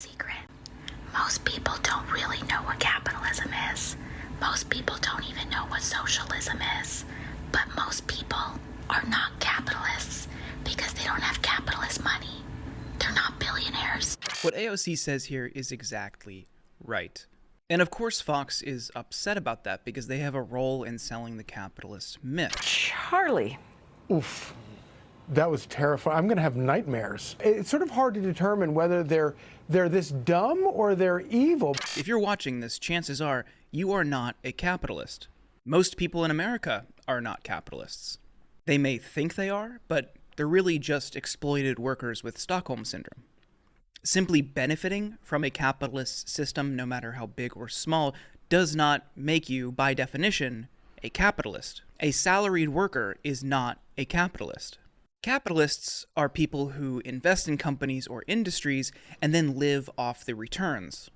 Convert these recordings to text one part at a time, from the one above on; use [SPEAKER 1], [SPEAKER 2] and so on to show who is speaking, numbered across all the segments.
[SPEAKER 1] Secret. Most people don't really know what capitalism is. Most people don't even know what socialism is. But most people are not capitalists because they don't have capitalist money. They're not billionaires.
[SPEAKER 2] What AOC says here is exactly right. And of course Fox is upset about that because they have a role in selling the capitalist myth.
[SPEAKER 3] Charlie.
[SPEAKER 4] Oof. That was terrifying. I'm going to have nightmares. It's sort of hard to determine whether they're this dumb or they're evil.
[SPEAKER 2] If you're watching this, chances are you are not a capitalist. Most people in America are not capitalists. They may think they are, but they're really just exploited workers with Stockholm Syndrome. Simply benefiting from a capitalist system, no matter how big or small, does not make you, by definition, a capitalist. A salaried worker is not a capitalist. Capitalists are people who invest in companies or industries and then live off the returns.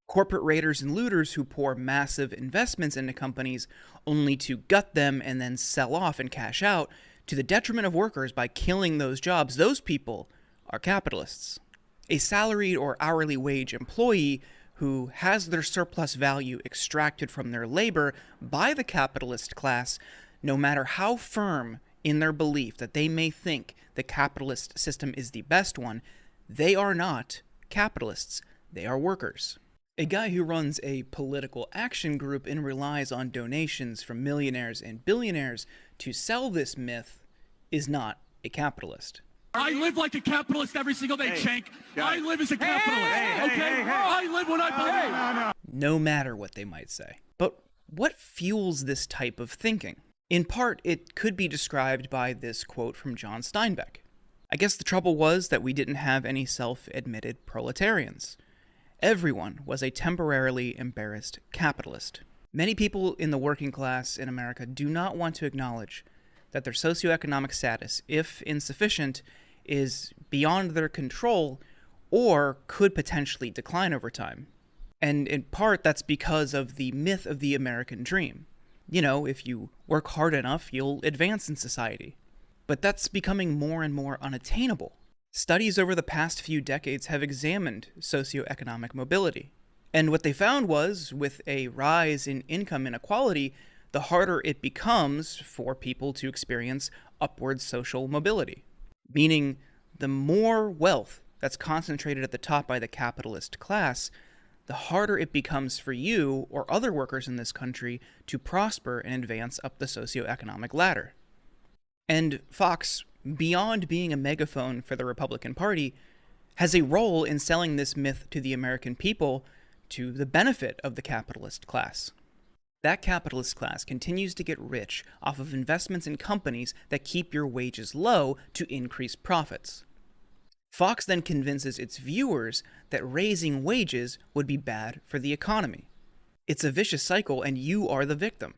[SPEAKER 2] Corporate raiders and looters who pour massive investments into companies only to gut them and then sell off and cash out to the detriment of workers by killing those jobs, those people are capitalists. A salaried or hourly wage employee who has their surplus value extracted from their labor by the capitalist class, no matter how firm in their belief that they may think the capitalist system is the best one, they are not capitalists, they are workers. A guy who runs a political action group and relies on donations from millionaires and billionaires to sell this myth is not a capitalist.
[SPEAKER 5] I live like a capitalist every single day, Shank. I live as a capitalist, okay? I live when I believe.
[SPEAKER 2] No matter what they might say. But what fuels this type of thinking? In part, it could be described by this quote from John Steinbeck. I guess the trouble was that we didn't have any self-admitted proletarians. Everyone was a temporarily embarrassed capitalist. Many people in the working class in America do not want to acknowledge that their socioeconomic status, if insufficient, is beyond their control or could potentially decline over time. And in part, that's because of the myth of the American dream. You know, if you work hard enough, you'll advance in society. But that's becoming more and more unattainable. Studies over the past few decades have examined socioeconomic mobility. And what they found was, with a rise in income inequality, the harder it becomes for people to experience upward social mobility. Meaning, the more wealth that's concentrated at the top by the capitalist class, the harder it becomes for you or other workers in this country to prosper and advance up the socioeconomic ladder. And Fox, beyond being a megaphone for the Republican Party, has a role in selling this myth to the American people to the benefit of the capitalist class. That capitalist class continues to get rich off of investments in companies that keep your wages low to increase profits. Fox then convinces its viewers that raising wages would be bad for the economy. It's a vicious cycle, and you are the victim.